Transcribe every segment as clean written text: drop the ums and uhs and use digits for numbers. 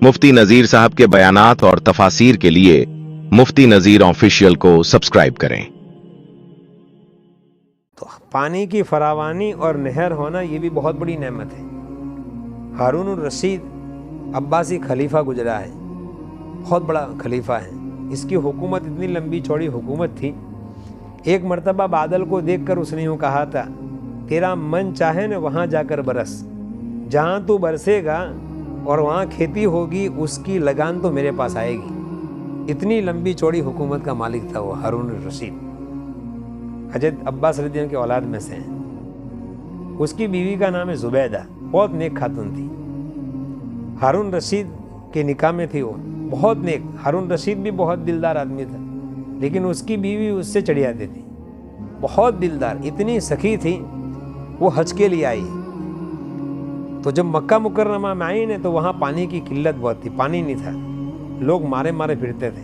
मुफ्ती नजीर साहब के बयानात और तफासीर के लिए मुफ्ती नजीर ऑफिशियल को सब्सक्राइब करें। तो पानी की फरावानी और नहर होना ये भी बहुत बड़ी नेमत है। हारून रशीद अब्बासी खलीफा गुजरा है, बहुत बड़ा खलीफा है। इसकी हुकूमत इतनी लंबी चौड़ी हुकूमत थी। एक मर्तबा बादल को देखकर उसने यूँ कहा था, तेरा मन चाहे न वहाँ जाकर बरस, जहाँ तू बरसेगा और वहाँ खेती होगी उसकी लगान तो मेरे पास आएगी। इतनी लंबी चौड़ी हुकूमत का मालिक था वो हारून रशीद। हजरत अब्बास रज़ी अल्लाह के औलाद में से हैं। उसकी बीवी का नाम है जुबैदा, बहुत नेक खातून थी। हारून रशीद के निकाह में थी वो, बहुत नेक। हारून रशीद भी बहुत दिलदार आदमी था, लेकिन उसकी बीवी उससे चढ़ी आती थी, बहुत दिलदार, इतनी सखी थी। वो हज के लिए आई, तो जब मक्का मुकर्रमा में आई ने तो वहाँ पानी की किल्लत बहुत थी, पानी नहीं था, लोग मारे मारे फिरते थे।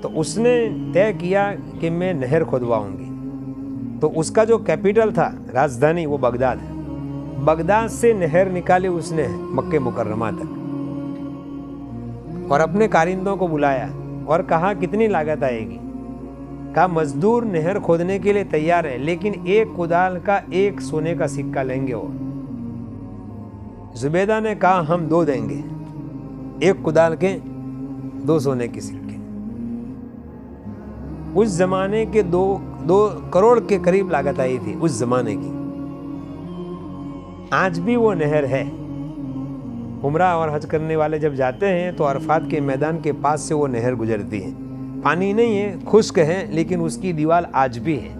तो उसने तय किया कि मैं नहर खुदवाऊंगी। तो उसका जो कैपिटल था, राजधानी, वो बगदाद है। बगदाद से नहर निकाली उसने मक्के मुकर्रमा तक, और अपने कारिंदों को बुलाया और कहा कितनी लागत आएगी। कहा मजदूर नहर खोदने के लिए तैयार है, लेकिन एक कुदाल का एक सोने का सिक्का लेंगे वो। जुबैदा ने कहा हम 2 देंगे, एक कुदाल के 2 सोने के सिक्के। उस जमाने के 2 करोड़ के करीब लागत आई थी उस जमाने की। आज भी वो नहर है। उम्रा और हज करने वाले जब जाते हैं तो अरफात के मैदान के पास से वो नहर गुजरती है। पानी नहीं है, खुश्क है, लेकिन उसकी दीवार आज भी है।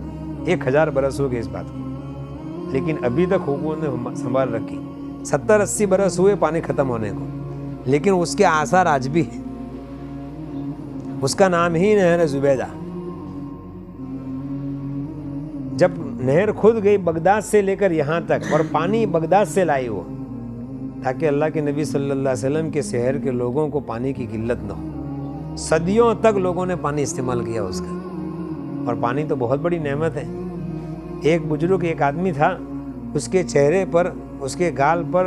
1000 बरस हो गए इस बात को, लेकिन अभी तक हुकूमत ने संभाल रखी। 70-80 बरस हुए पानी खत्म होने को, लेकिन उसके आसार आज भी है। उसका नाम ही नहर है जुबैदा। जब नहर खुद गई बगदाद से लेकर यहाँ तक, और पानी बगदाद से लाई वो, ताकि अल्लाह के नबी सल्लल्लाहु अलैहि वसल्लम के शहर के लोगों को पानी की किल्लत न हो। सदियों तक लोगों ने पानी इस्तेमाल किया उसका, और पानी तो बहुत बड़ी नेमत है। एक बुजुर्ग, एक आदमी था, उसके चेहरे पर, उसके गाल पर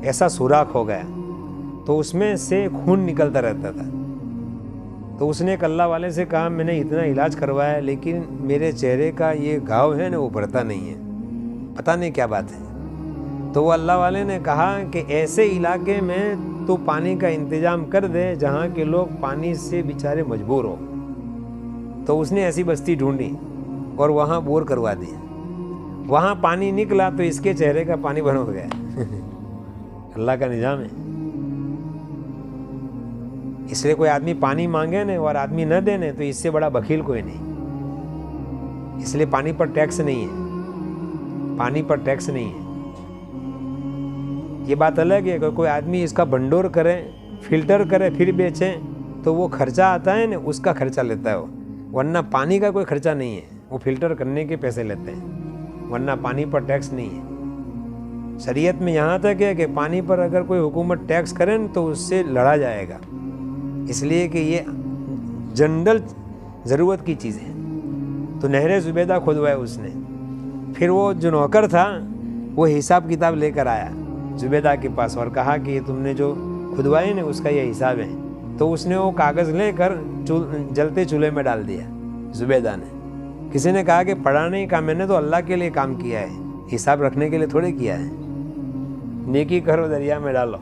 ऐसा सुराख हो गया, तो उसमें से खून निकलता रहता था। तो उसने एक अल्लाह वाले से कहा, मैंने इतना इलाज करवाया, लेकिन मेरे चेहरे का ये घाव है ना, वो बढ़ता नहीं है, पता नहीं क्या बात है। तो वो अल्लाह वाले ने कहा कि ऐसे इलाके में तो पानी का इंतज़ाम कर दे जहाँ के लोग पानी से बेचारे मजबूर हो। तो उसने ऐसी बस्ती ढूंढी और वहाँ बोर करवा दिया। वहाँ पानी निकला तो इसके चेहरे का पानी बंद हो गया। अल्लाह का निजाम है। इसलिए कोई आदमी पानी मांगे ने और आदमी न देने, तो इससे बड़ा बखील कोई नहीं। इसलिए पानी पर टैक्स नहीं है, पानी पर टैक्स नहीं है। ये बात अलग है कि कोई आदमी इसका भंडोर करे, फिल्टर करे, फिर बेचे, तो वो खर्चा आता है ना, उसका खर्चा लेता है वो, वरना पानी का कोई खर्चा नहीं है। वो फिल्टर करने के पैसे लेते हैं, वरना पानी पर टैक्स नहीं है। शरीयत में यहाँ तक है कि पानी पर अगर कोई हुकूमत टैक्स करे तो उससे लड़ा जाएगा, इसलिए कि ये जनरल ज़रूरत की चीज़ है। तो नहर जुबैदा खुदवाया उसने। फिर वो जो नौकर था वो हिसाब किताब लेकर आया जुबैदा के पास और कहा कि ये तुमने जो खुदवाए ना, उसका ये हिसाब है। तो उसने वो कागज़ लेकर जलते चूल्हे में डाल दिया जुबैदा ने। किसी ने कहा कि पढ़ा नहीं, कहा मैंने तो अल्लाह के लिए काम किया है, हिसाब रखने के लिए थोड़े किया है। नेकी करो दरिया में डालो।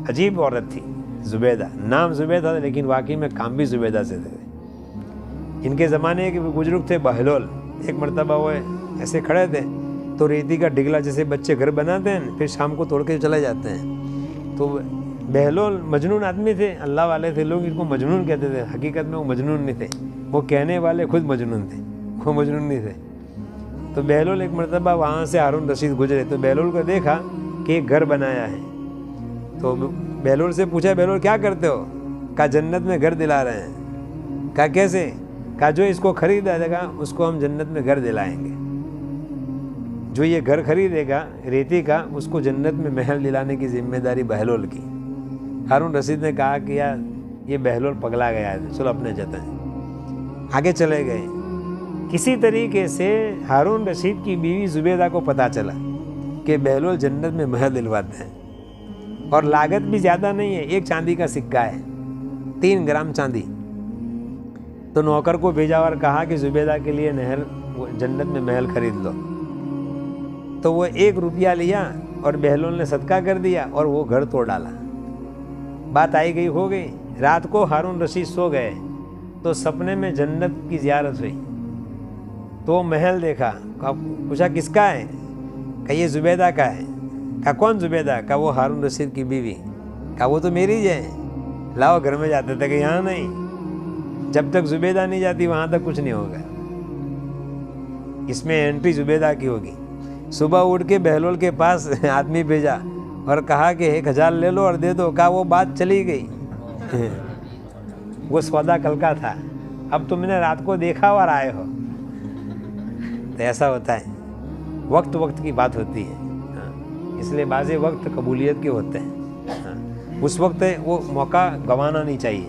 अजीब औरत थी जुबैदा, नाम जुबैदा था, लेकिन वाकई में काम भी जुबैदा से थे। इनके ज़माने के बुजुर्ग थे बहलोल। एक मरतबा वो ऐसे खड़े थे, तो रेती का डिगला जैसे बच्चे घर बनाते हैं, फिर शाम को तोड़ के चले जाते हैं। तो बहलोल मजनून आदमी थे, अल्लाह वाले थे, लोग इनको मजनून कहते थे। हकीकत में वो मजनून नहीं थे, वो कहने वाले खुद मजनून थे, वो मजनून नहीं थे। तो बहलोल एक मरतबा वहाँ से हारून रशीद गुजरे, तो बहलोल को देखा कि एक घर बनाया है। तो बहलोल से पूछा, बहलोल क्या करते हो? कहा जन्नत में घर दिला रहे हैं। कहा कैसे? कहा जो इसको खरीदेगा उसको हम जन्नत में घर दिलाएंगे। जो ये घर खरीदेगा रेती का, उसको जन्नत में महल दिलाने की जिम्मेदारी बहलोल की। हारून रशीद ने कहा कि यार ये बहलोल पगला गया है, चलो अपने जताएं। आगे चले गए। किसी तरीके से हारून रशीद की बीवी जुबैदा को पता चला कि बहलोल जन्नत में महल दिलवाते हैं। और लागत भी ज़्यादा नहीं है, 1 चांदी का सिक्का है, 3 ग्राम चांदी। तो नौकर को भेजा और कहा कि जुबैदा के लिए नहर जन्नत में महल खरीद लो। तो वो 1 रुपया लिया और बहलोल ने सदका कर दिया और वो घर तोड़ डाला। बात आई गई हो गई। रात को हारून रशीद सो गए तो सपने में जन्नत की ज़ियारत हुई। तो महल देखा, पूछा किसका है? कहा ये जुबैदा का है। कहा कौन जुबैदा? कहा वो हारून रशीद की बीवी। कहा वो तो मेरी है, लाओ घर में जाते थे। कि यहाँ नहीं, जब तक जुबैदा नहीं जाती वहाँ तक कुछ नहीं होगा। इसमें एंट्री जुबैदा की होगी। सुबह उठ के बहलोल के पास आदमी भेजा और कहा कि 1000 ले लो और दे दो। कहा वो बात चली गई वो सौदा कल का था, अब तुमने रात को देखा और आए हो। तो ऐसा होता है, वक्त वक्त की बात होती है। इसलिए बाज़े वक्त कबूलियत के होते हैं। उस वक्त वो मौका गंवाना नहीं चाहिए।